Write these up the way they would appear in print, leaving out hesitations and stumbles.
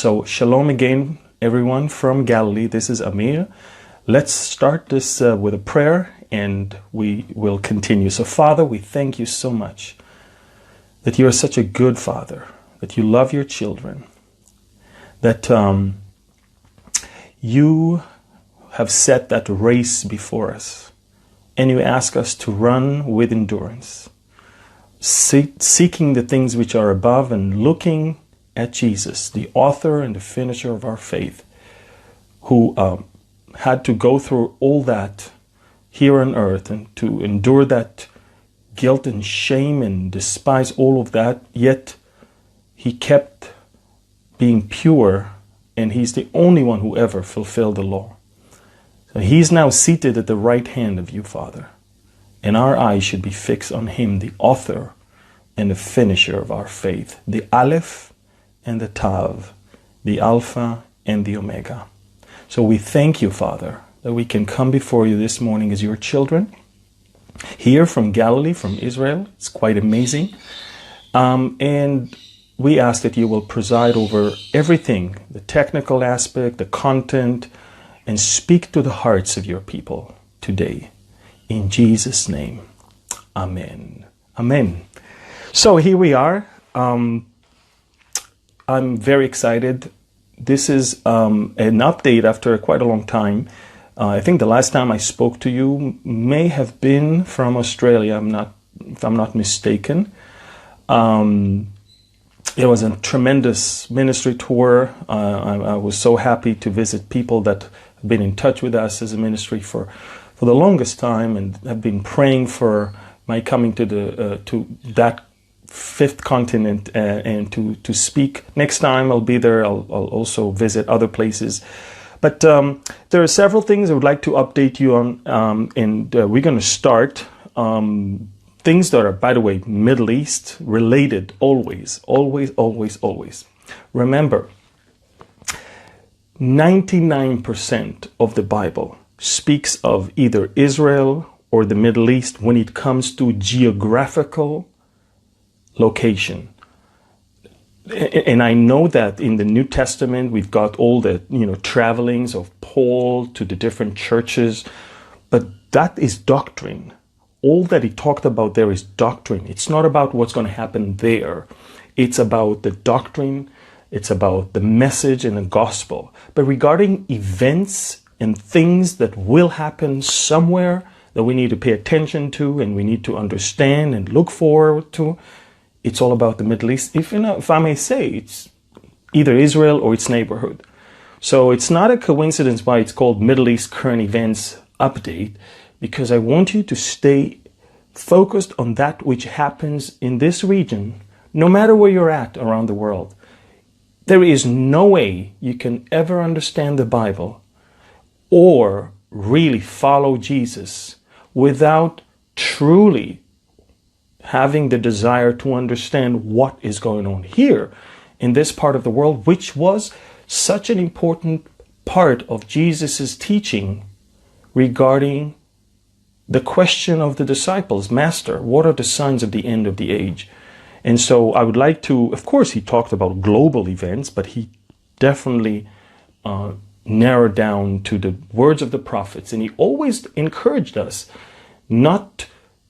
So shalom again, everyone from Galilee. This is Amir. Let's start this with a prayer and we will continue. So Father, we thank you so much that you are such a good Father, that you love your children, that you have set that race before us and you ask us to run with endurance, seeking the things which are above and looking at Jesus, the author and the finisher of our faith, who had to go through all that here on earth and to endure that guilt and shame and despise all of that, yet he kept being pure, and he's the only one who ever fulfilled the law. So he's now seated at the right hand of you, Father, and our eyes should be fixed on him, the author and the finisher of our faith, the Aleph and the Tav, the Alpha and the Omega. So we thank you, Father, that we can come before you this morning as your children, here from Galilee, from Israel. It's quite amazing. And we ask that you will preside over everything, the technical aspect, the content, and speak to the hearts of your people today. In Jesus' name, amen. Amen. So here we are. I'm very excited. This is an update after quite a long time. I think the last time I spoke to you may have been from Australia, if I'm not mistaken. It was a tremendous ministry tour. I was so happy to visit people that have been in touch with us as a ministry for the longest time and have been praying for my coming to that fifth continent and to speak. Next time I'll be there. I'll also visit other places. But there are several things I would like to update you on, and we're going to start things that are, by the way, Middle East related always. Remember, 99% of the Bible speaks of either Israel or the Middle East when it comes to geographical location. And I know that in the New Testament we've got all the travelings of Paul to the different churches, but that is doctrine. All that he talked about there is doctrine. It's not about what's going to happen there. It's about the doctrine. It's about the message and the gospel. But regarding events and things that will happen somewhere that we need to pay attention to and we need to understand and look forward to, it's all about the Middle East. If I may say, it's either Israel or its neighborhood. So it's not a coincidence why it's called Middle East Current Events Update, because I want you to stay focused on that which happens in this region, no matter where you're at around the world. There is no way you can ever understand the Bible or really follow Jesus without truly having the desire to understand what is going on here in this part of the world, which was such an important part of Jesus's teaching regarding the question of the disciples. Master, what are the signs of the end of the age? And so I would like to, of course, he talked about global events, but he definitely narrowed down to the words of the prophets. And he always encouraged us not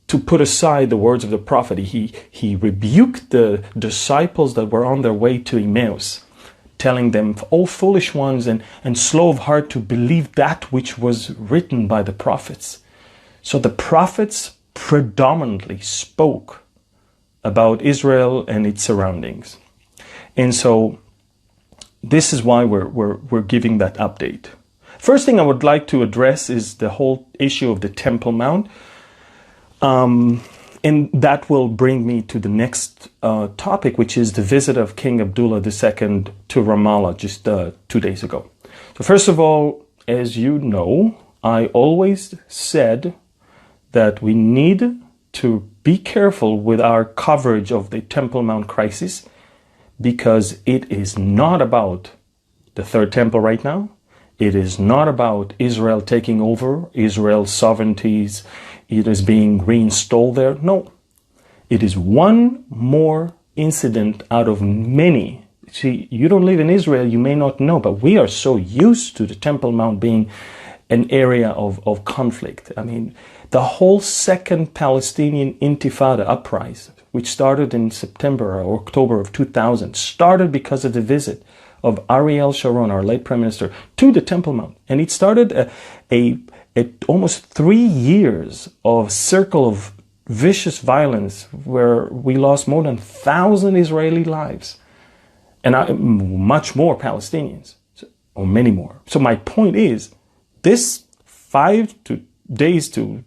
to put aside the words of the prophet. He rebuked the disciples that were on their way to Emmaus, telling them, "O foolish ones, and slow of heart to believe that which was written by the prophets." So the prophets predominantly spoke about Israel and its surroundings. And so this is why we're giving that update. First thing I would like to address is the whole issue of the Temple Mount. And that will bring me to the next topic, which is the visit of King Abdullah II to Ramallah just 2 days ago. So first of all, as you know, I always said that we need to be careful with our coverage of the Temple Mount crisis, because it is not about the Third Temple right now. It is not about Israel taking over, Israel's sovereignties, it is being reinstalled there. No, it is one more incident out of many See, you don't live in Israel, you may not know, but we are so used to the Temple Mount being an area of conflict. I mean, the whole second Palestinian Intifada uprising, which started in September or October of 2000, started because of the visit of Ariel Sharon, our late Prime Minister, to the Temple Mount. And it started a almost 3 years of circle of vicious violence where we lost more than 1,000 Israeli lives and much more Palestinians, or many more. So my point is, this 5 days to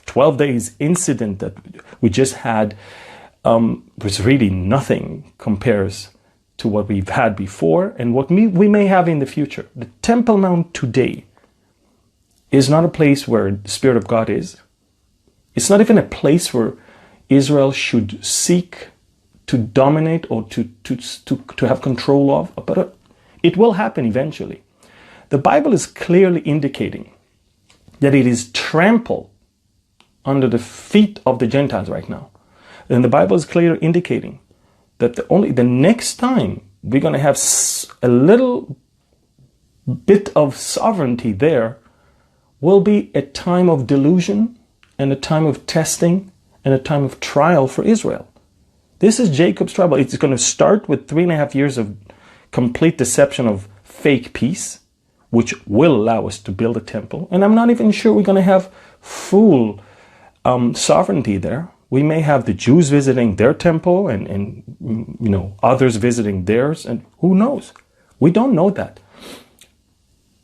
12 days incident that we just had was really nothing compares to what we've had before and what we may have in the future. The Temple Mount today is not a place where the Spirit of God is. It's not even a place where Israel should seek to dominate or to have control of, but it will happen eventually. The Bible is clearly indicating that it is trampled under the feet of the Gentiles right now. And the Bible is clearly indicating that the next time we're going to have a little bit of sovereignty there will be a time of delusion and a time of testing and a time of trial for Israel. This is Jacob's trouble. It's going to start with 3.5 years of complete deception of fake peace, which will allow us to build a temple. And I'm not even sure we're going to have full sovereignty there. We may have the Jews visiting their temple and others visiting theirs, and who knows? We don't know that.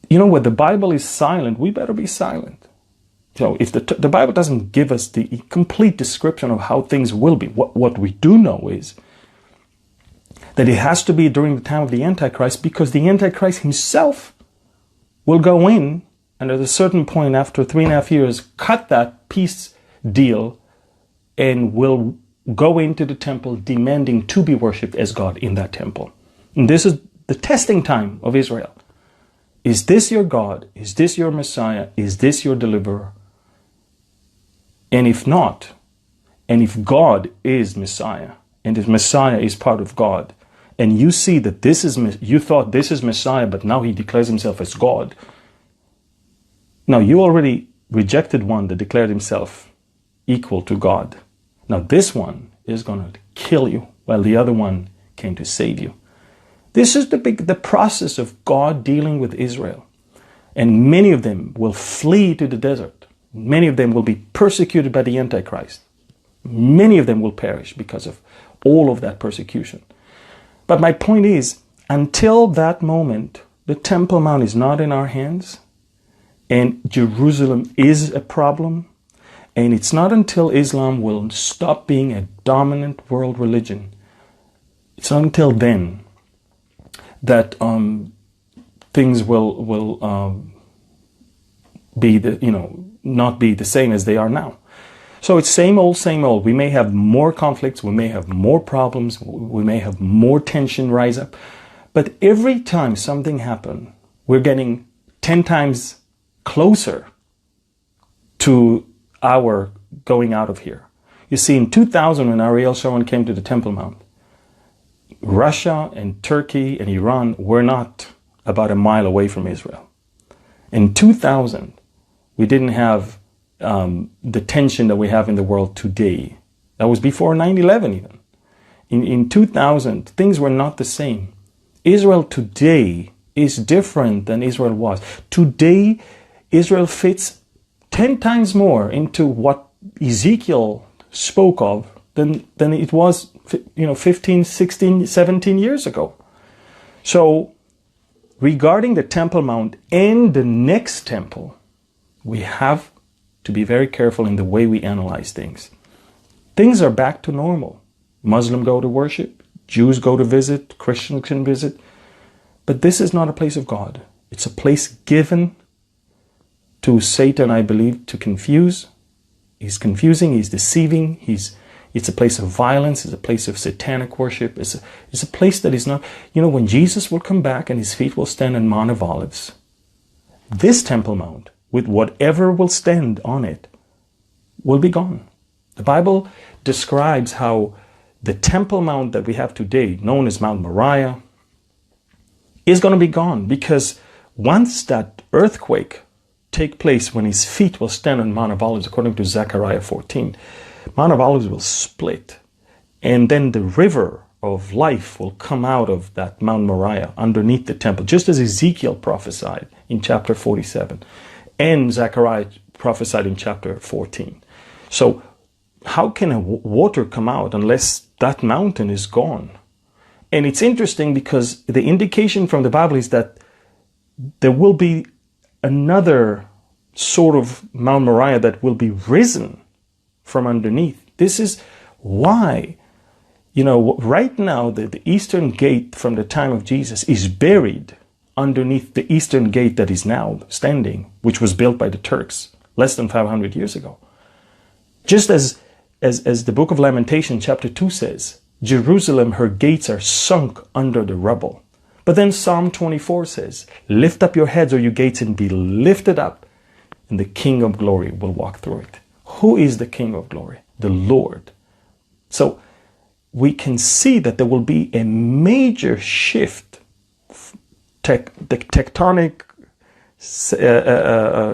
When the Bible is silent, we better be silent. So if the Bible doesn't give us the complete description of how things will be, what we do know is that it has to be during the time of the Antichrist, because the Antichrist himself will go in and at a certain point after 3.5 years cut that peace deal and will go into the temple demanding to be worshipped as God in that temple. And this is the testing time of Israel. Is this your God? Is this your Messiah? Is this your deliverer? And if not, and if God is Messiah, and if Messiah is part of God, and you see that you thought this is Messiah, but now he declares himself as God. Now you already rejected one that declared himself equal to God. Now this one is going to kill you, while the other one came to save you. This is the process of God dealing with Israel. And many of them will flee to the desert. Many of them will be persecuted by the Antichrist. Many of them will perish because of all of that persecution. But my point is, until that moment, the Temple Mount is not in our hands, and Jerusalem is a problem, and it's not until Islam will stop being a dominant world religion, it's not until then that things will be not be the same as they are now. So it's same old, same old. We may have more conflicts, we may have more problems, we may have more tension rise up, but every time something happens, we're getting 10 times closer to our going out of here. You see, in 2000, when Ariel Sharon came to the Temple Mount, Russia and Turkey and Iran were not about a mile away from Israel. In 2000, we didn't have the tension that we have in the world today. That was before 9/11 even. In 2000, things were not the same. Israel today is different than Israel was. Today, Israel fits 10 times more into what Ezekiel spoke of than it was 15, 16, 17 years ago. So regarding the Temple Mount and the next temple, we have to be very careful in the way we analyze things. Things are back to normal. Muslims go to worship, Jews go to visit, Christians can visit. But this is not a place of God. It's a place given to Satan, I believe, to confuse. He's confusing, he's deceiving, it's a place of violence, it's a place of satanic worship. It's a place that is not, when Jesus will come back and his feet will stand on Mount of Olives, this Temple Mount, with whatever will stand on it, will be gone. The Bible describes how the Temple Mount that we have today, known as Mount Moriah, is going to be gone, because once that earthquake take place, when his feet will stand on Mount of Olives, according to Zechariah 14, Mount of Olives will split, and then the river of life will come out of that Mount Moriah underneath the temple, just as Ezekiel prophesied in chapter 47 and Zechariah prophesied in chapter 14. So how can a water come out unless that mountain is gone? And it's interesting because the indication from the Bible is that there will be another sort of Mount Moriah that will be risen from underneath. This is why, right now the eastern gate from the time of Jesus is buried underneath the eastern gate that is now standing, which was built by the Turks less than 500 years ago. Just as the book of Lamentation chapter 2 says, Jerusalem, her gates are sunk under the rubble. But then Psalm 24 says, lift up your heads, O you gates, and be lifted up, and the King of glory will walk through it. Who is the King of glory? The Lord. So we can see that there will be a major shift, the tectonic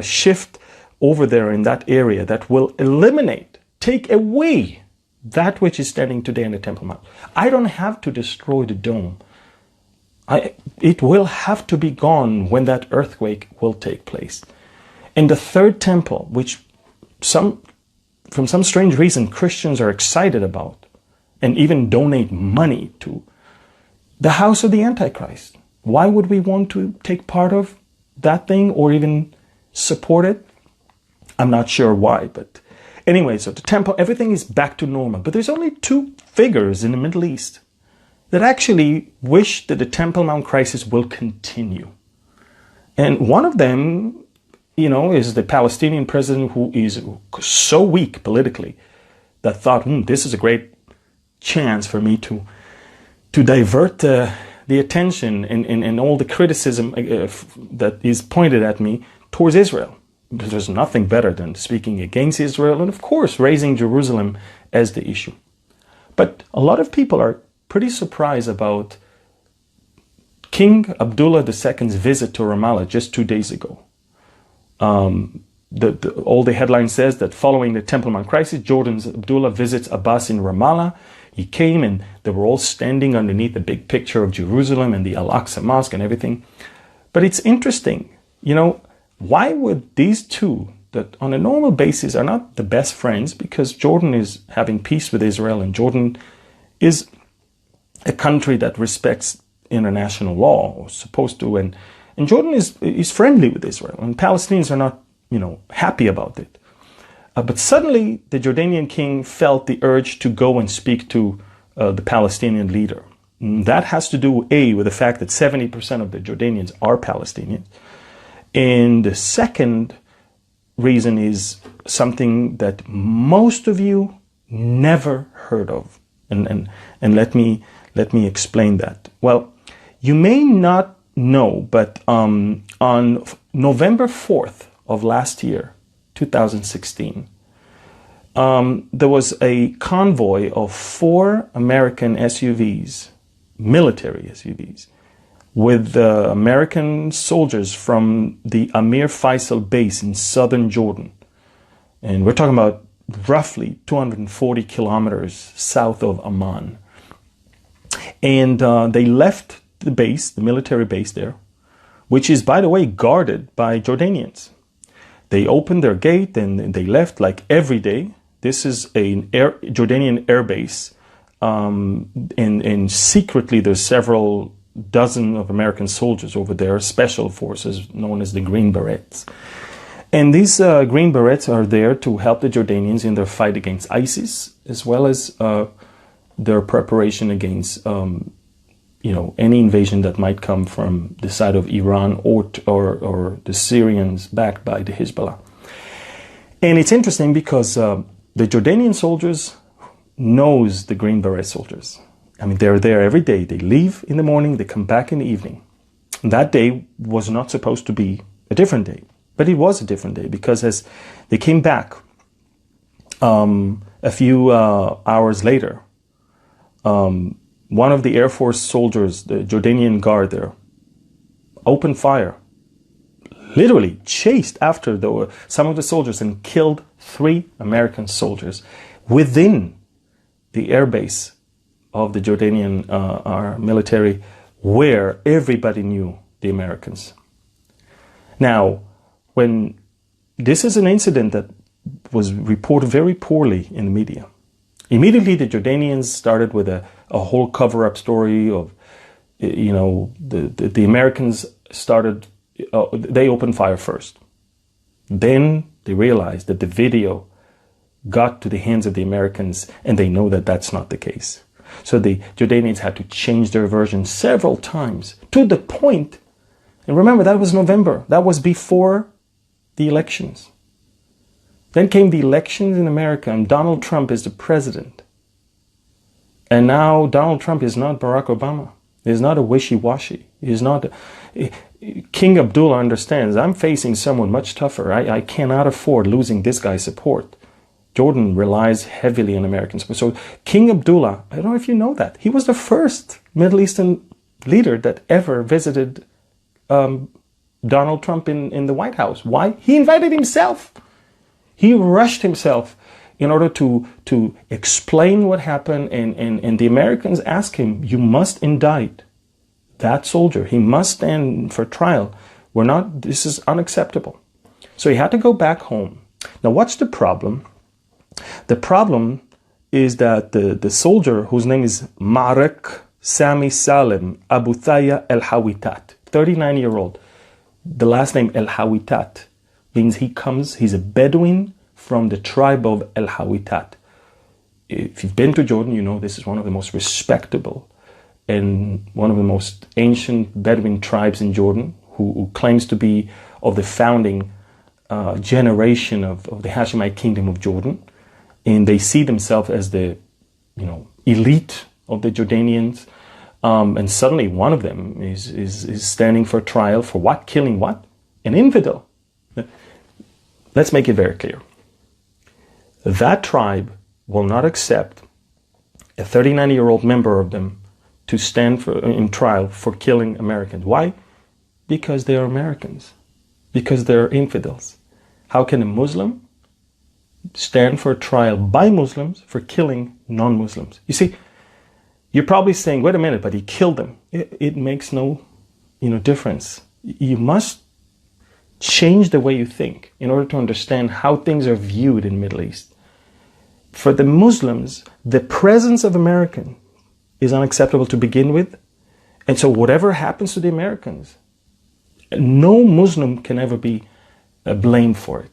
shift over there in that area that will take away that which is standing today in the Temple Mount. I don't have to destroy the dome. It will have to be gone when that earthquake will take place. And the third temple, which from some strange reason Christians are excited about and even donate money to, the house of the Antichrist. Why would we want to take part of that thing or even support it? I'm not sure why, but anyway, so the temple, everything is back to normal. But there's only two figures in the Middle East that actually wish that the Temple Mount crisis will continue. And one of them, is the Palestinian president, who is so weak politically that thought, this is a great chance for me to divert the attention and all the criticism that is pointed at me towards Israel. There's nothing better than speaking against Israel and, of course, raising Jerusalem as the issue. But a lot of people are pretty surprised about King Abdullah II's visit to Ramallah just 2 days ago. All the headline says that following the Temple Mount crisis, Jordan's Abdullah visits Abbas in Ramallah. He came and they were all standing underneath the big picture of Jerusalem and the Al-Aqsa Mosque and everything. But it's interesting, why would these two, that on a normal basis are not the best friends, because Jordan is having peace with Israel and Jordan is a country that respects international law, or supposed to, and Jordan is friendly with Israel, and Palestinians are not, happy about it. But suddenly the Jordanian king felt the urge to go and speak to the Palestinian leader. And that has to do, with the fact that 70% of the Jordanians are Palestinians. And the second reason is something that most of you never heard of. And let me explain that. Well, you may not know, but on November 4th of last year, 2016, there was a convoy of 4 American SUVs, military SUVs, with American soldiers from the Amir base in southern Jordan. And we're talking about roughly 240 kilometers south of Amman. And they left the base, the military base there, which is, by the way, guarded by Jordanians. They opened their gate and they left like every day. This is a Jordanian air base. And secretly, there's several dozen of American soldiers over there, special forces known as the Green Berets. And these Green Berets are there to help the Jordanians in their fight against ISIS, as well as their preparation against any invasion that might come from the side of Iran or the Syrians backed by the Hezbollah. And it's interesting because the Jordanian soldiers knows the Green Beret soldiers. I mean, they're there every day. They leave in the morning, they come back in the evening. That day was not supposed to be a different day, but it was a different day because as they came back a few hours later, one of the Air Force soldiers, the Jordanian guard there, opened fire, literally chased after some of the soldiers and killed 3 American soldiers within the airbase of the Jordanian our military, where everybody knew the Americans. Now, when this is an incident that was reported very poorly in the media, immediately the Jordanians started with a whole cover-up story of, the Americans started, they opened fire first. Then they realized that the video got to the hands of the Americans, and they know that that's not the case. So the Jordanians had to change their version several times, to the point, and remember, that was November. That was before the elections. Then came the elections in America, and Donald Trump is the president. And now Donald Trump is not Barack Obama. He's not a wishy-washy. He's not... King Abdullah understands, I'm facing someone much tougher. I cannot afford losing this guy's support. Jordan relies heavily on American support. So King Abdullah, I don't know if you know that, he was the first Middle Eastern leader that ever visited Donald Trump in the White House. Why? He invited himself. He rushed himself in order to explain what happened, and the Americans asked him, you must indict that soldier. He must stand for trial. This is unacceptable. So he had to go back home. Now what's the problem? The problem is that the soldier, whose name is Marek Sami Salem Abu Thaya El-Hawitat, 39-year-old, the last name El-Hawitat means he's a Bedouin from the tribe of El-Hawitat. If you've been to Jordan, you know this is one of the most respectable and one of the most ancient Bedouin tribes in Jordan, who claims to be of the founding generation of the Hashemite kingdom of Jordan. And they see themselves as the elite of the Jordanians. And suddenly one of them is standing for trial for what? Killing what? An infidel. Let's make it very clear. That tribe will not accept a 39-year-old member of them to stand in trial for killing Americans. Why? Because they are Americans. Because they're infidels. How can a Muslim stand for a trial by Muslims for killing non-Muslims? You see, you're probably saying, wait a minute, but he killed them. It makes no difference. You must change the way you think in order to understand how things are viewed in the Middle East. For the Muslims, the presence of American is unacceptable to begin with. And so whatever happens to the Americans, no Muslim can ever be blamed for it,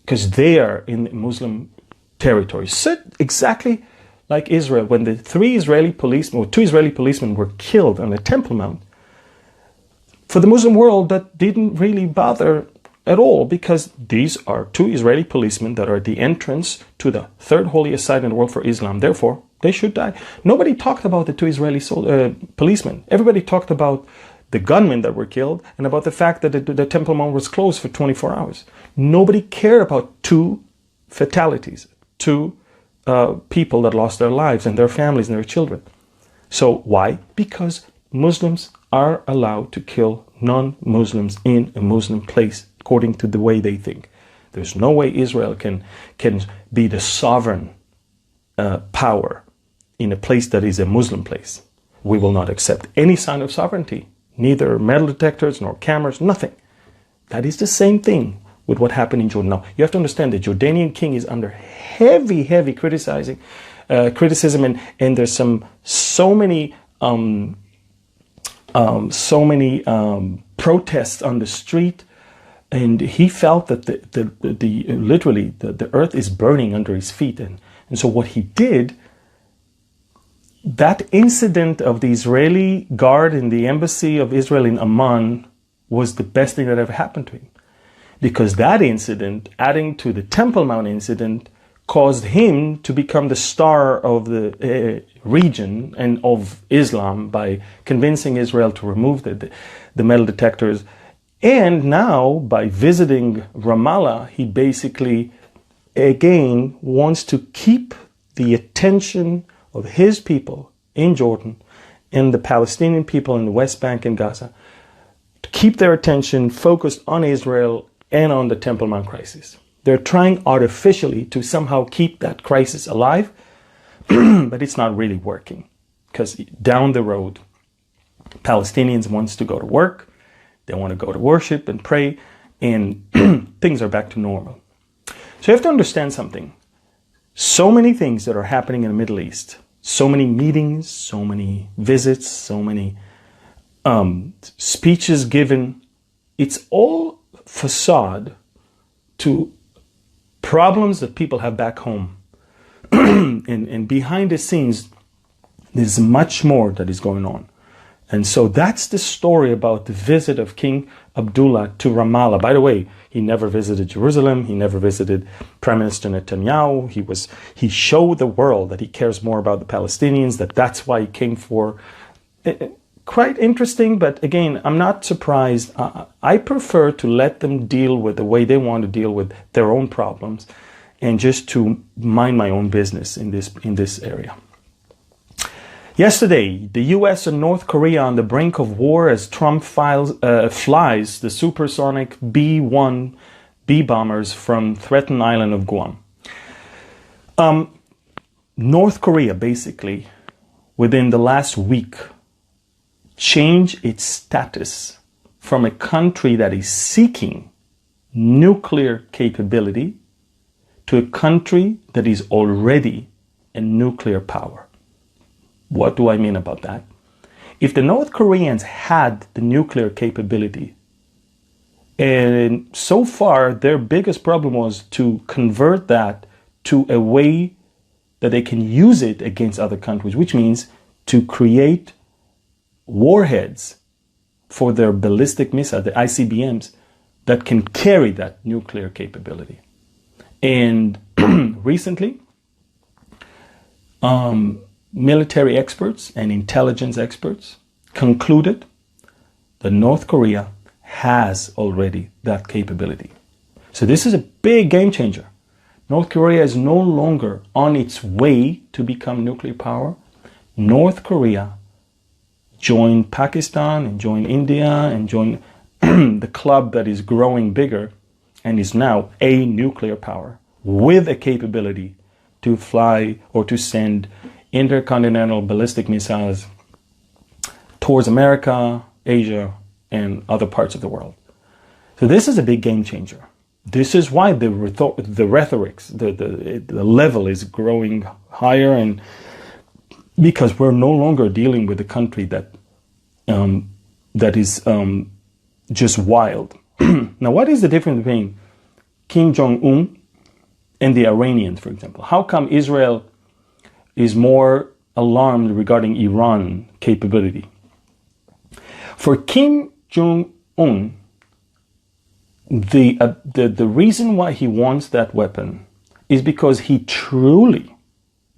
because they are in Muslim territory. So exactly like Israel, when the 2 Israeli policemen were killed on the Temple Mount, for the Muslim world, that didn't really bother at all, because these are 2 Israeli policemen that are at the entrance to the 3rd holiest site in the world for Islam. Therefore, they should die. Nobody talked about the 2 Israeli policemen. Everybody talked about the gunmen that were killed and about the fact that the Temple Mount was closed for 24 hours. Nobody cared about 2 fatalities, 2 people that lost their lives and their families and their children. So why? Because Muslims are allowed to kill non-Muslims in a Muslim place according to the way they think. There's no way Israel can be the sovereign power in a place that is a Muslim place. We will not accept any sign of sovereignty, neither metal detectors nor cameras, nothing. That is the same thing with what happened in Jordan. Now, you have to understand the Jordanian king is under heavy criticism, and there's so many protests on the street, and he felt that the earth is burning under his feet, and so what he did, that incident of the Israeli guard in the embassy of Israel in Amman was the best thing that ever happened to him. Because that incident, adding to the Temple Mount incident, caused him to become the star of the region and of Islam by convincing Israel to remove the metal detectors. And now, by visiting Ramallah, he basically, again, wants to keep the attention of his people in Jordan and the Palestinian people in the West Bank and Gaza, keep their attention focused on Israel and on the Temple Mount crisis. They're trying artificially to somehow keep that crisis alive, but it's not really working, because down the road, Palestinians want to go to work, they want to go to worship and pray, and things are back to normal. So you have to understand something. So many things that are happening in the Middle East, so many meetings, so many visits, so many speeches given, it's all facade to problems that people have back home. and behind the scenes, there's much more that is going on. And so that's the story about the visit of King Abdullah to Ramallah. By the way, he never visited Jerusalem. He never visited Prime Minister Netanyahu. He showed the world that he cares more about the Palestinians, that's why he came for. Quite interesting, but again, I'm not surprised. I prefer to let them deal with the way they want to deal with their own problems, and just to mind my own business in this area. Yesterday, the U.S. and North Korea on the brink of war as Trump flies the supersonic B-1B bombers from threatened island of Guam. North Korea, basically, within the last week, changed its status from a country that is seeking nuclear capability to a country that is already a nuclear power. What do I mean about that? If the North Koreans had the nuclear capability, and so far their biggest problem was to convert that to a way that they can use it against other countries, which means to create warheads for their ballistic missile, the ICBMs, that can carry that nuclear capability. And recently, military experts and intelligence experts concluded that North Korea has already that capability. So this is a big game changer. North Korea is no longer on its way to become nuclear power. North Korea joined Pakistan and joined India and joined the club that is growing bigger and is now a nuclear power with a capability to fly or to send intercontinental ballistic missiles towards America, Asia, and other parts of the world. So this is a big game changer. This is why the rhetoric, the level is growing higher, and because we're no longer dealing with a country that is just wild. Now, what is the difference between Kim Jong-un and the Iranians, for example? How come Israel is more alarmed regarding Iran capability? For Kim Jong-un, the reason why he wants that weapon is because he truly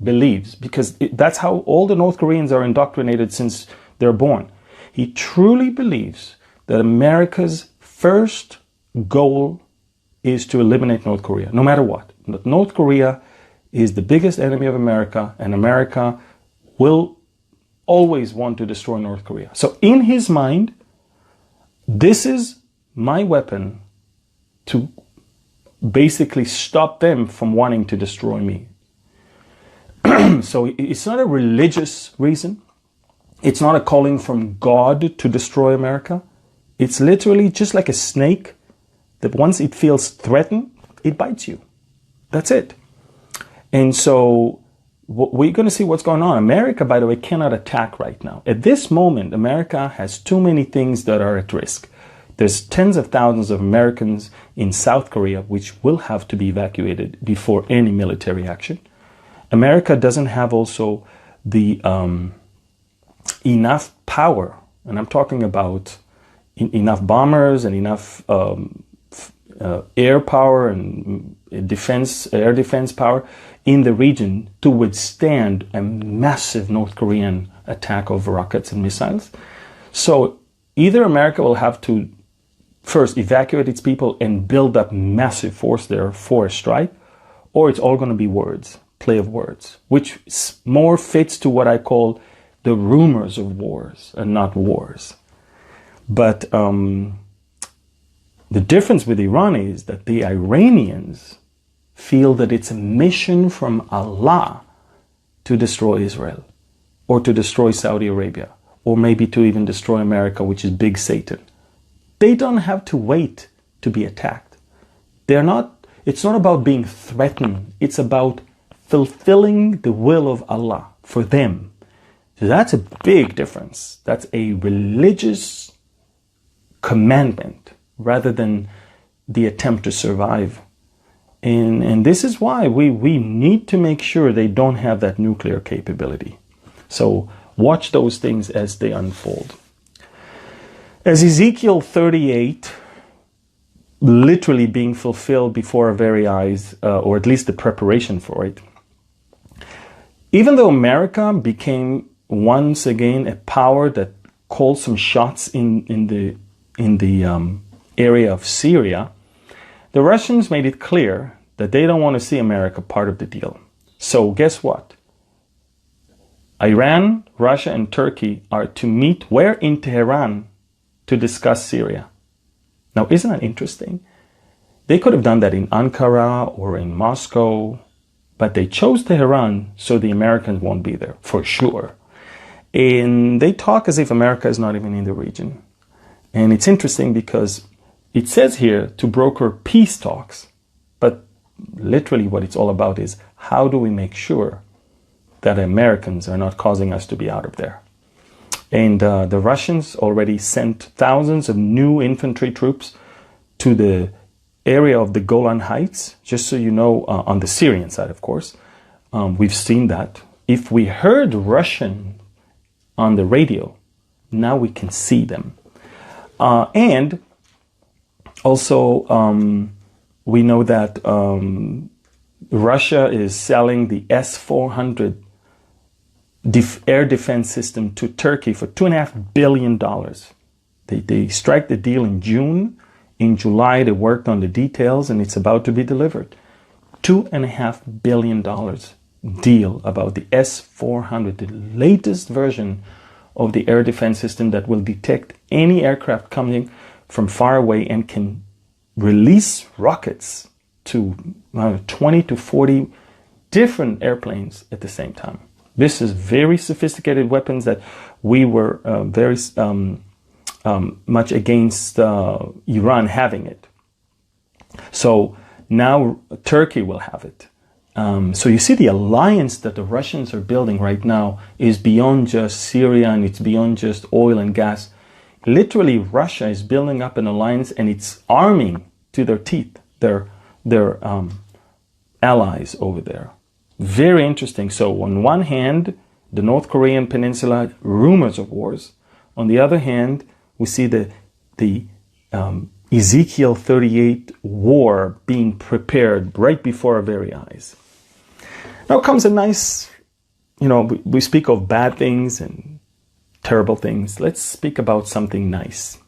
believes, because that's how all the North Koreans are indoctrinated since they're born. He truly believes that America's first goal is to eliminate North Korea, no matter what. North Korea is the biggest enemy of America, and America will always want to destroy North Korea. So in his mind, this is my weapon to basically stop them from wanting to destroy me. So it's not a religious reason. It's not a calling from God to destroy America. It's literally just like a snake that once it feels threatened, it bites you. That's it. And so we're going to see what's going on. America, by the way, cannot attack right now. At this moment, America has too many things that are at risk. There's tens of thousands of Americans in South Korea, which will have to be evacuated before any military action. America doesn't have also the enough power, and I'm talking about enough bombers and enough air power and air defense power in the region to withstand a massive North Korean attack of rockets and missiles. So either America will have to first evacuate its people and build up massive force there for a strike, or it's all going to be words, play of words, which more fits to what I call the rumors of wars and not wars. But the difference with Iran is that the Iranians feel that it's a mission from Allah to destroy Israel, or to destroy Saudi Arabia, or maybe to even destroy America, which is big Satan. They don't have to wait to be attacked. It's not about being threatened. It's about fulfilling the will of Allah for them. So that's a big difference. That's a religious commandment rather than the attempt to survive. And this is why we need to make sure they don't have that nuclear capability. So watch those things as they unfold. As Ezekiel 38 literally being fulfilled before our very eyes, or at least the preparation for it, even though America became once again a power that called some shots in the area of Syria, the Russians made it clear that they don't want to see America part of the deal. So guess what? Iran, Russia, and Turkey are to meet where? In Tehran, to discuss Syria. Now, isn't that interesting? They could have done that in Ankara or in Moscow, but they chose Tehran so the Americans won't be there, for sure. And they talk as if America is not even in the region. And it's interesting because it says here to broker peace talks, but literally what it's all about is how do we make sure that Americans are not causing us to be out of there. And the Russians already sent thousands of new infantry troops to the area of the Golan Heights, just so you know, on the Syrian side, of course. We've seen that. If we heard Russian on the radio, now we can see them. And also, we know that Russia is selling the S-400 air defense system to Turkey for $2.5 billion. They strike the deal in June. In July, they worked on the details, and it's about to be delivered. $2.5 billion deal about the S-400, the latest version of the air defense system that will detect any aircraft coming from far away and can release rockets to 20 to 40 different airplanes at the same time. This is very sophisticated weapons that we were very much against Iran having it. So now Turkey will have it. So you see the alliance that the Russians are building right now is beyond just Syria, and it's beyond just oil and gas. Literally, Russia is building up an alliance, and it's arming to their teeth their allies over there. Very interesting. So on one hand, the North Korean peninsula, rumors of wars. On the other hand, we see the Ezekiel 38 war being prepared right before our very eyes. Now comes a nice, we speak of bad things and terrible things. Let's speak about something nice.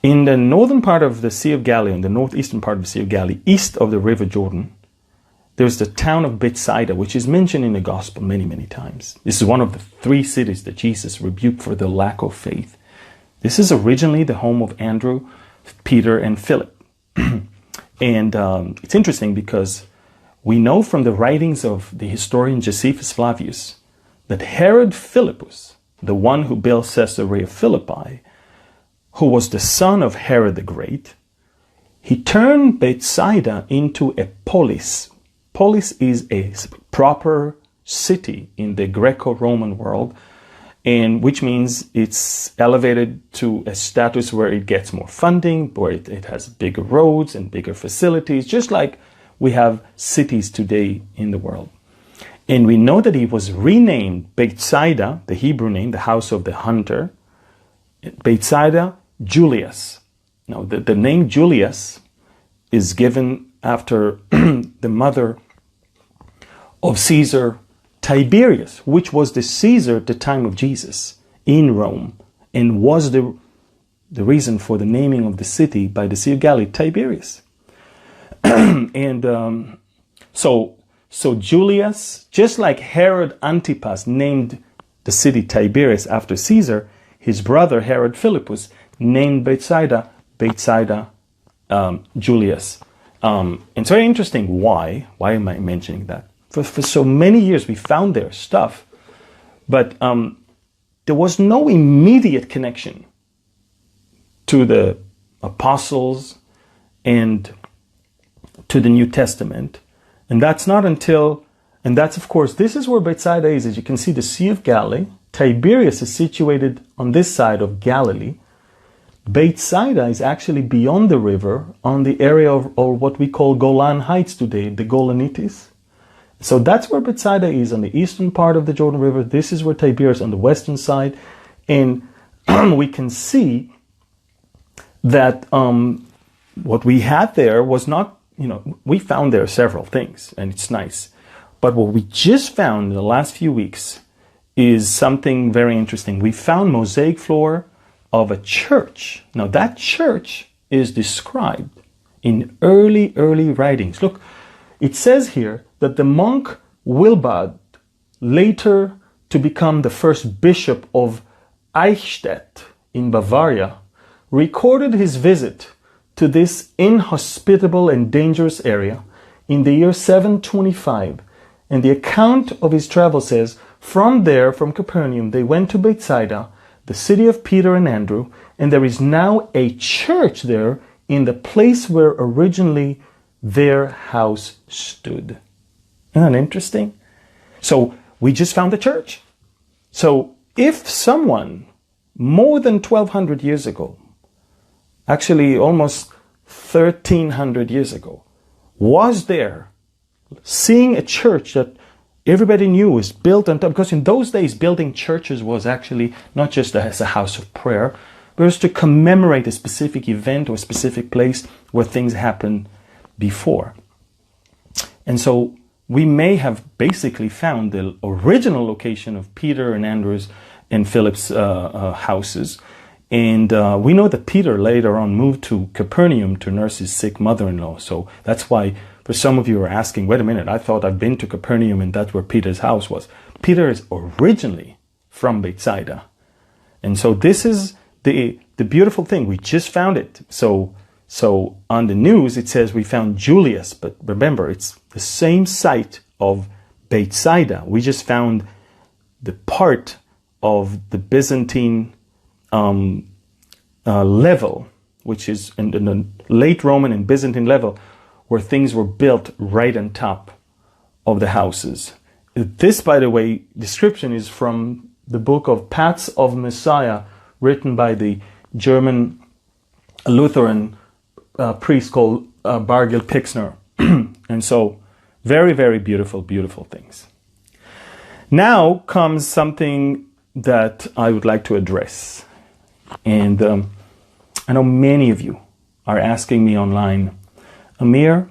In the northern part of the Sea of Galilee, in the northeastern part of the Sea of Galilee, east of the River Jordan, there's the town of Bethsaida, which is mentioned in the gospel many, many times. This is one of the 3 cities that Jesus rebuked for their lack of faith. This is originally the home of Andrew, Peter, and Philip. And it's interesting because we know from the writings of the historian Josephus Flavius that Herod Philippus, the one who built Caesarea Philippi, who was the son of Herod the Great, he turned Bethsaida into a polis. Polis is a proper city in the Greco-Roman world, and which means it's elevated to a status where it gets more funding, where it has bigger roads and bigger facilities, just like we have cities today in the world. And we know that it was renamed Bethsaida, the Hebrew name, the house of the hunter, Bethsaida Julius. Now, the name Julius is given after the mother of Caesar Tiberius, which was the Caesar at the time of Jesus in Rome, and was the reason for the naming of the city by the Sea of Galilee, Tiberius. And so Julius, just like Herod Antipas named the city Tiberias after Caesar, his brother Herod Philippus named Bethsaida, Julius. It's very interesting. Why? Why am I mentioning that? For so many years we found their stuff, but there was no immediate connection to the apostles and to the New Testament. And that's not until, and that's of course, this is where Bethsaida is. As you can see, the Sea of Galilee. Tiberias is situated on this side of Galilee. Bethsaida is actually beyond the river on the area of, or what we call Golan Heights today, the Golanites. So that's where Bethsaida is, on the eastern part of the Jordan River. This is where Tiberias on the western side. And we can see that what we had there was not, we found there several things, and it's nice. But what we just found in the last few weeks is something very interesting. We found mosaic floor of a church. Now that church is described in early writings. Look, it says here that the monk Wilbard, later to become the first bishop of Eichstätt in Bavaria, recorded his visit to this inhospitable and dangerous area in the year 725. And the account of his travel says, from Capernaum, they went to Bethsaida, the city of Peter and Andrew, and there is now a church there in the place where originally their house stood. Isn't that interesting? So we just found a church. So if someone more than 1,200 years ago, actually almost 1,300 years ago, was there seeing a church that everybody knew was built on top, because in those days building churches was actually not just as a house of prayer, but it was to commemorate a specific event or a specific place where things happened before. And so we may have basically found the original location of Peter and Andrew's and Philip's houses. And we know that Peter later on moved to Capernaum to nurse his sick mother-in-law. So that's why, for some of you are asking, wait a minute, I thought I've been to Capernaum and that's where Peter's house was. Peter is originally from Bethsaida. And so this is the beautiful thing. We just found it. So on the news, it says we found Julius, but remember, it's the same site of Bethsaida. We just found the part of the Byzantine level, which is in the late Roman and Byzantine level, where things were built right on top of the houses. This, by the way, description is from the book of Paths of Messiah, written by the German Lutheran priest called Bargil Pixner. And so, very, very beautiful, beautiful things. Now comes something that I would like to address. And I know many of you are asking me online, Amir,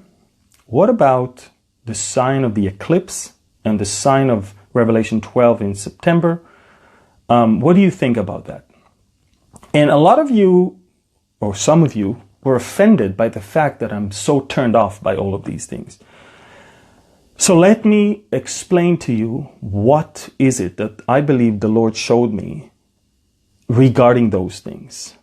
what about the sign of the eclipse and the sign of Revelation 12 in September? What do you think about that? And a lot of you, or some of you, were offended by the fact that I'm so turned off by all of these things. So let me explain to you what is it that I believe the Lord showed me regarding those things.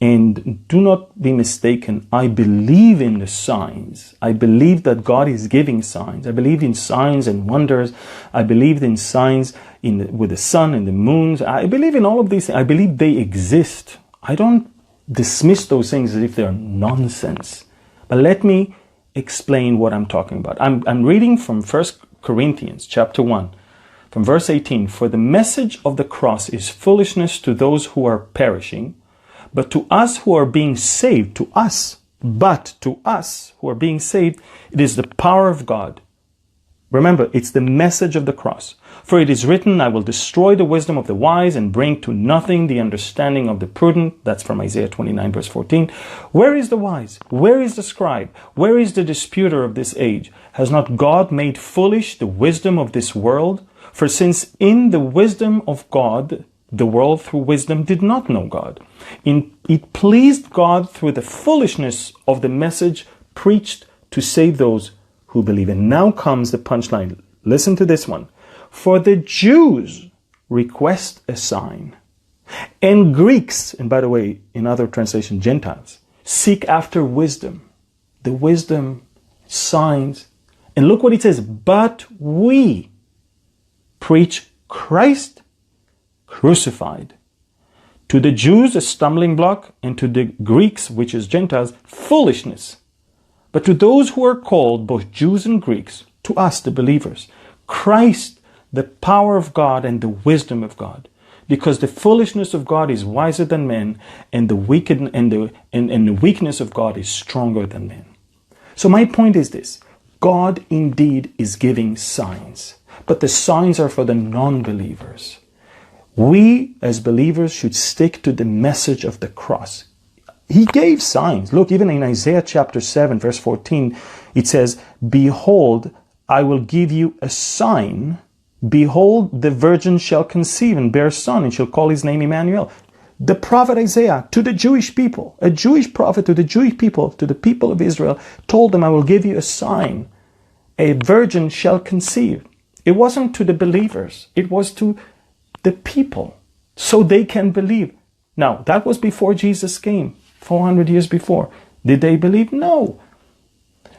And do not be mistaken, I believe in the signs. I believe that God is giving signs. I believe in signs and wonders. I believe in signs with the sun and the moons. I believe in all of these things. I believe they exist. I don't dismiss those things as if they're nonsense. But let me explain what I'm talking about. I'm reading from 1 Corinthians chapter 1, from verse 18. For the message of the cross is foolishness to those who are perishing, but to us who are being saved, to us who are being saved, it is the power of God. Remember, it's the message of the cross. For it is written, I will destroy the wisdom of the wise and bring to nothing the understanding of the prudent. That's from Isaiah 29 verse 14. Where is the wise? Where is the scribe? Where is the disputer of this age? Has not God made foolish the wisdom of this world? For since in the wisdom of God, the world through wisdom did not know God. It pleased God through the foolishness of the message preached to save those who believe. And now comes the punchline. Listen to this one. For the Jews request a sign, And Greeks, and by the way, in other translation, Gentiles, seek after wisdom. The wisdom, signs. And look what it says, but we preach Christ crucified. To the Jews, a stumbling block, and to the Greeks, which is Gentiles, foolishness. But to those who are called, both Jews and Greeks, to us, the believers, Christ, the power of God and the wisdom of God. Because the foolishness of God is wiser than men, and the weakness of God is stronger than men. So my point is this: God indeed is giving signs, but the signs are for the non-believers. We as believers should stick to the message of the cross. He gave signs. Look, even in Isaiah chapter 7, verse 14, it says, "Behold, I will give you a sign. Behold, the virgin shall conceive and bear a son, and shall call his name Emmanuel." The prophet Isaiah to the Jewish people, a Jewish prophet to the Jewish people, to the people of Israel, told them, "I will give you a sign. A virgin shall conceive." It wasn't to the believers. It was to the people, so they can believe. Now, that was before Jesus came, 400 years before. Did they believe? No.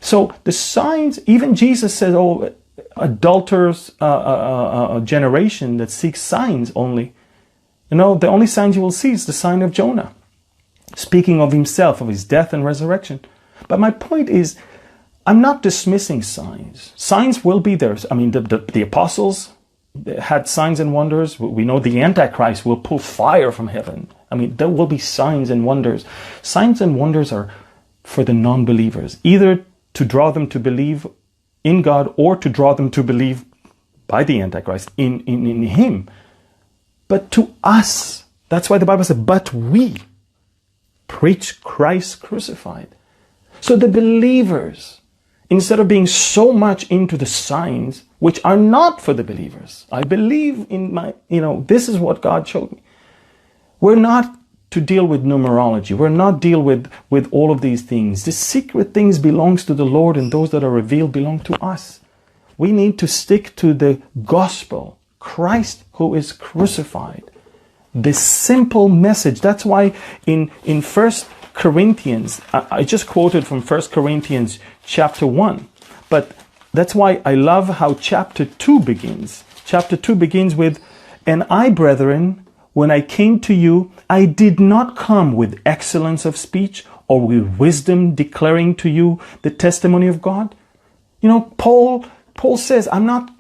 So the signs, even Jesus said, "Oh, adulterous a generation that seeks signs only." You know, the only signs you will see is the sign of Jonah, speaking of himself, of his death and resurrection. But my point is, I'm not dismissing signs. Signs will be there. I mean, the apostles had signs and wonders. We know the Antichrist will pull fire from heaven. I mean, there will be signs and wonders. Signs and wonders are for the non-believers, either to draw them to believe in God or to draw them to believe by the Antichrist in him. But to us, that's why the Bible said, "But we preach Christ crucified." So the believers, instead of being so much into the signs, which are not for the believers, I believe in this is what God showed me. We're not to deal with numerology. We're not deal with all of these things. The secret things belongs to the Lord, and those that are revealed belong to us. We need to stick to the gospel, Christ who is crucified. The simple message. That's why in 1 Corinthians, I just quoted from 1 Corinthians chapter 1, but that's why I love how chapter 2 begins. Chapter 2 begins with, "And I, brethren, when I came to you, I did not come with excellence of speech or with wisdom declaring to you the testimony of God." You know, Paul says, I'm not,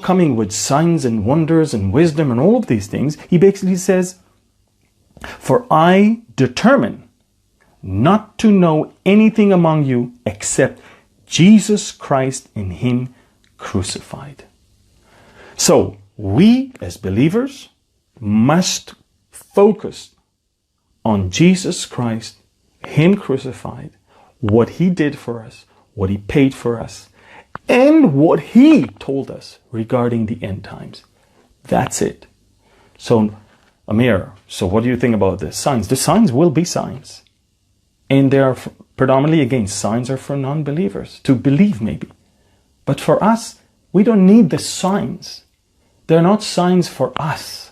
coming with signs and wonders and wisdom and all of these things. He basically says, "For I determine not to know anything among you except Jesus Christ and Him crucified." So we as believers must focus on Jesus Christ, Him crucified, what He did for us, what He paid for us, and what He told us regarding the end times. That's it. So, Amir, so what do you think about the signs? The signs will be signs. And they are predominantly, again, signs are for non-believers, to believe maybe. But for us, we don't need the signs. They're not signs for us.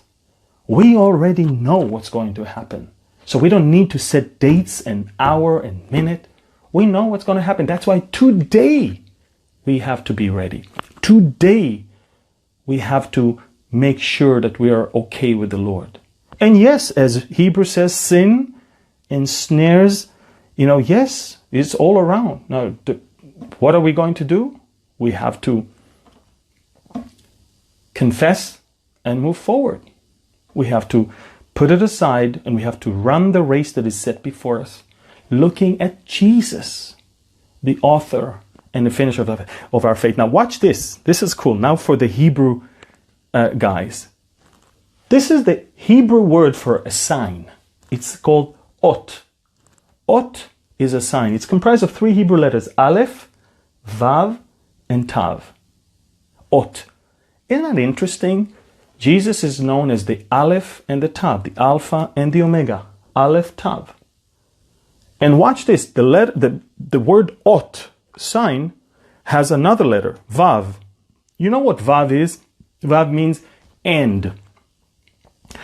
We already know what's going to happen. So we don't need to set dates and hour and minute. We know what's going to happen. That's why today we have to be ready. Today we have to make sure that we are okay with the Lord. And yes, as Hebrews says, sin and snares, yes, it's all around. Now, what are we going to do? We have to confess and move forward. We have to put it aside, and we have to run the race that is set before us, looking at Jesus, the author and the finisher of our faith. Now watch this. This is cool. Now for the Hebrew guys. This is the Hebrew word for a sign. It's called ot. Ot is a sign. It's comprised of 3 Hebrew letters, Aleph, Vav, and Tav. Ot. Isn't that interesting? Jesus is known as the Aleph and the Tav, the Alpha and the Omega. Aleph, Tav. And watch this. The word ot, sign, has another letter, Vav. You know what Vav is? Vav means end.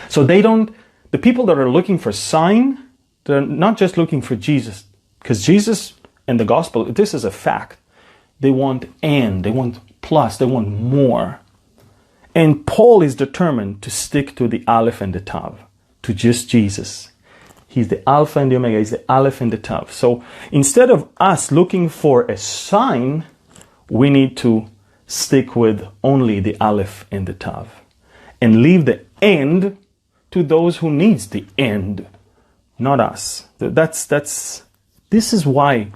So they don't the people that are looking for sign, they're not just looking for Jesus, because Jesus and the gospel, this is a fact. They want they want plus, they want more. And Paul is determined to stick to the Aleph and the Tav, to just Jesus. He's the Alpha and the Omega, he's the Aleph and the Tav. So instead of us looking for a sign, we need to stick with only the Aleph and the Tav, and leave the end to those who needs the end, not us. This is why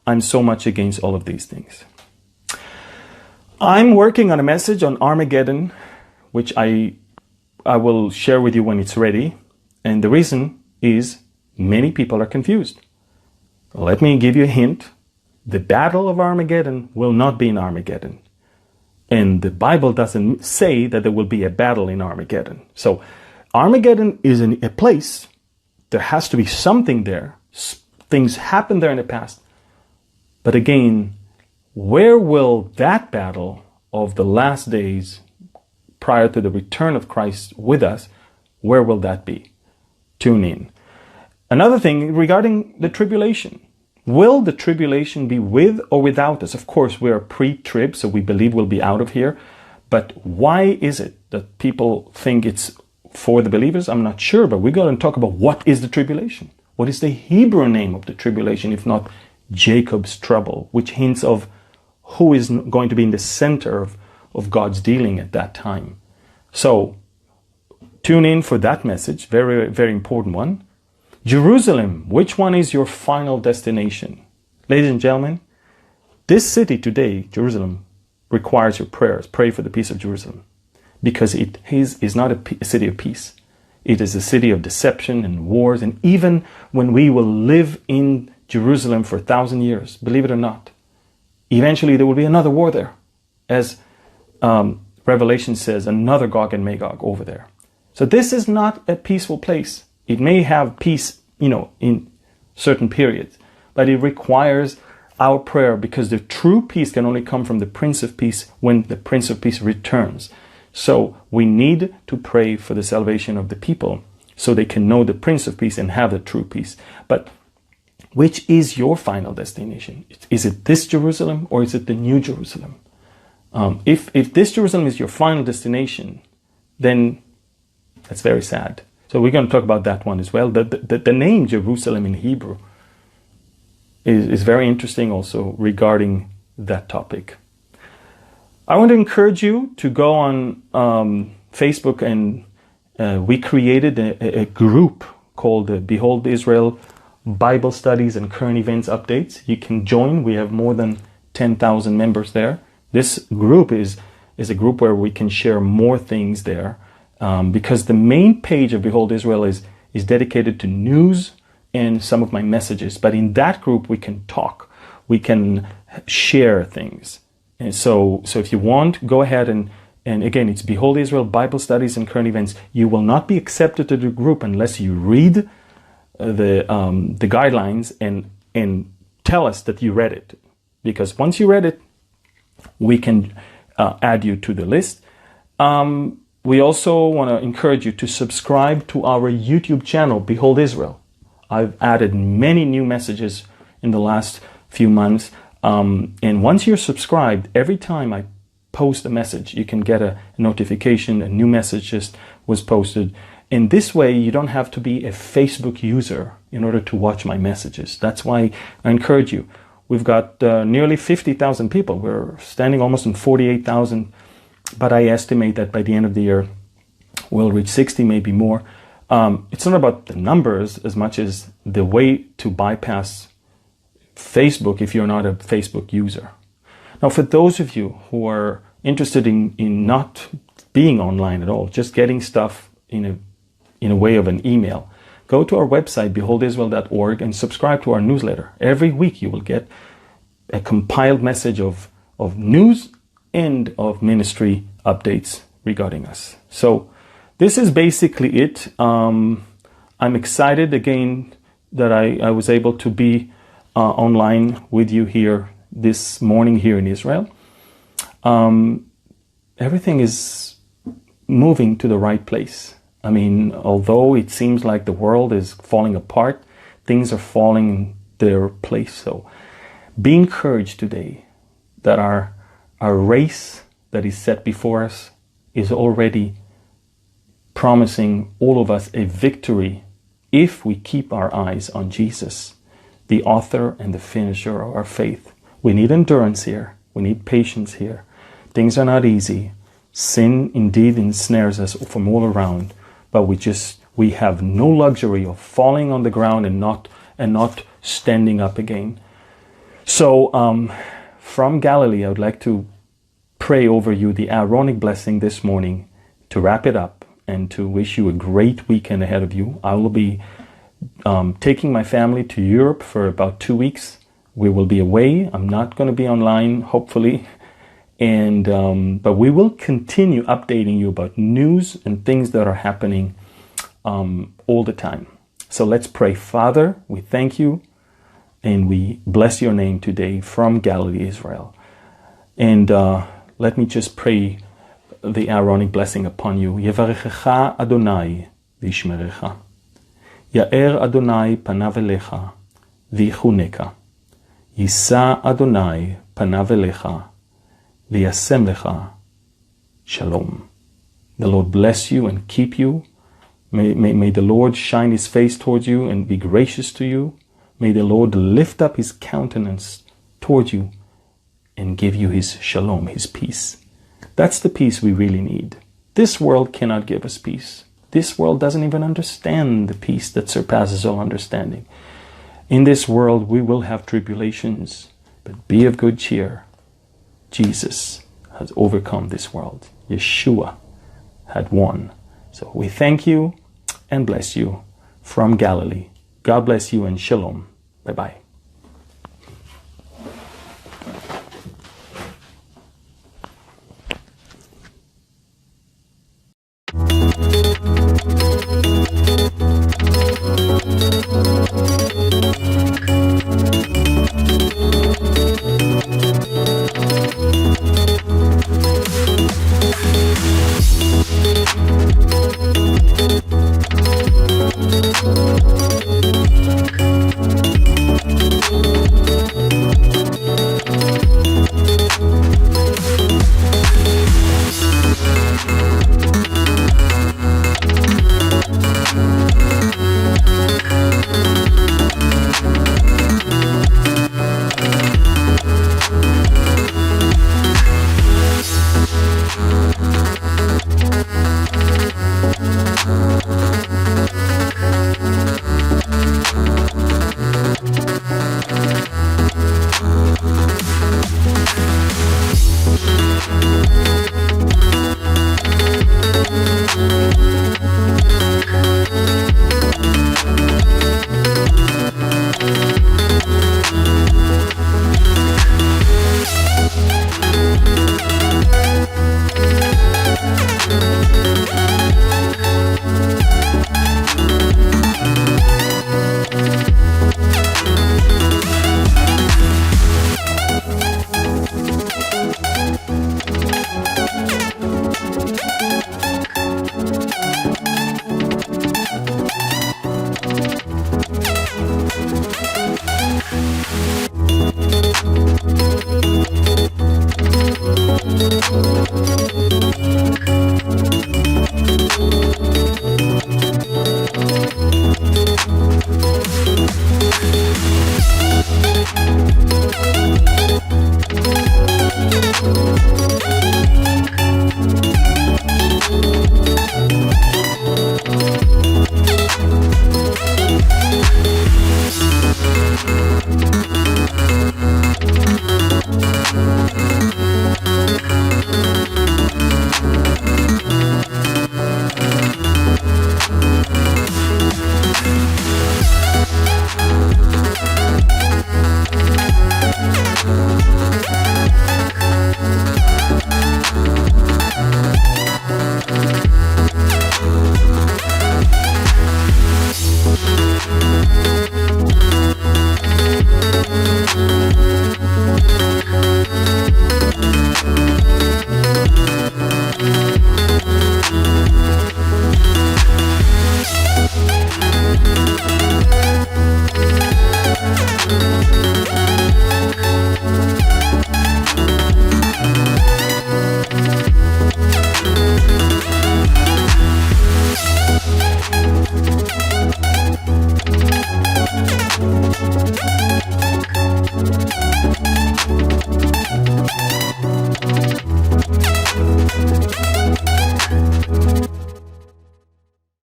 I'm so much against all of these things. I'm working on a message on Armageddon, which I will share with you when it's ready. And the reason is many people are confused. Let me give you a hint. The battle of Armageddon will not be in Armageddon. And the Bible doesn't say that there will be a battle in Armageddon. So Armageddon is a place. There has to be something there. Things happened there in the past. But again, where will that battle of the last days prior to the return of Christ with us, where will that be? Tune in. Another thing regarding the tribulation. Will the tribulation be with or without us? Of course, we are pre-trib, so we believe we'll be out of here. But why is it that people think it's for the believers? I'm not sure, but we're going to talk about what is the tribulation. What is the Hebrew name of the tribulation, if not Jacob's trouble, which hints of who is going to be in the center of God's dealing at that time. So tune in for that message, very, very important one. Jerusalem, which one is your final destination? Ladies and gentlemen, this city today, Jerusalem, requires your prayers. Pray for the peace of Jerusalem, because it is not a city of peace. It is a city of deception and wars. And even when we will live in Jerusalem for 1,000 years, believe it or not, eventually there will be another war there. As Revelation says, another Gog and Magog over there. So this is not a peaceful place. It may have peace, in certain periods, but it requires our prayer, because the true peace can only come from the Prince of Peace when the Prince of Peace returns. So we need to pray for the salvation of the people so they can know the Prince of Peace and have the true peace. But which is your final destination? Is it this Jerusalem or is it the New Jerusalem? If this Jerusalem is your final destination, then that's very sad. So we're going to talk about that one as well. The name Jerusalem in Hebrew is very interesting also regarding that topic. I want to encourage you to go on Facebook, and we created a group called Behold Israel Bible Studies and Current Events Updates. You can join. We have more than 10,000 members there. This group is a group where we can share more things there, because the main page of Behold Israel is dedicated to news and some of my messages. But in that group, we can talk. We can share things. And so if you want, go ahead and again, it's Behold Israel Bible Studies and Current Events. You will not be accepted to the group unless you read the guidelines and tell us that you read it. Because once you read it, we can add you to the list. We also want to encourage you to subscribe to our YouTube channel, Behold Israel. I've added many new messages in the last few months. And once you're subscribed, every time I post a message, you can get a notification, a new message just was posted. And this way, you don't have to be a Facebook user in order to watch my messages. That's why I encourage you. We've got nearly 50,000 people. We're standing almost in 48,000. But I estimate that by the end of the year, we'll reach 60, maybe more. It's not about the numbers as much as the way to bypass Facebook if you're not a Facebook user. Now, for those of you who are interested in not being online at all, just getting stuff in a way of an email, go to our website, beholdisrael.org, and subscribe to our newsletter. Every week you will get a compiled message of news and of ministry updates regarding us. So this is basically it. I'm excited again that I was able to be online with you here this morning here in Israel. Everything is moving to the right place. I mean, although it seems like the world is falling apart, things are falling in their place. So be encouraged today that our race that is set before us is already promising all of us a victory if we keep our eyes on Jesus, the author and the finisher of our faith. We need endurance here. We need patience here. Things are not easy. Sin indeed ensnares us from all around, but we have no luxury of falling on the ground and not standing up again. So from Galilee, I would like to pray over you the Aaronic blessing this morning to wrap it up and to wish you a great weekend ahead of you. I will be taking my family to Europe for about 2 weeks. We will be away. I'm not going to be online, hopefully. And but we will continue updating you about news and things that are happening all the time. So let's pray. Father, we thank you and we bless your name today from Galilee, Israel. And let me just pray the Aaronic blessing upon you. Yevarechecha Adonai v'yishmerecha. Ya'er Adonai panav elecha v'yichuneka. Yisa Adonai panav elecha v'yasem lecha shalom. The Lord bless you and keep you. May the Lord shine his face towards you and be gracious to you. May the Lord lift up his countenance towards you and give you his shalom, his peace. That's the peace we really need. This world cannot give us peace. This world doesn't even understand the peace that surpasses all understanding. In this world we will have tribulations, but be of good cheer. Jesus has overcome this world. Yeshua had won. So we thank you and bless you from Galilee. God bless you and shalom. Bye-bye.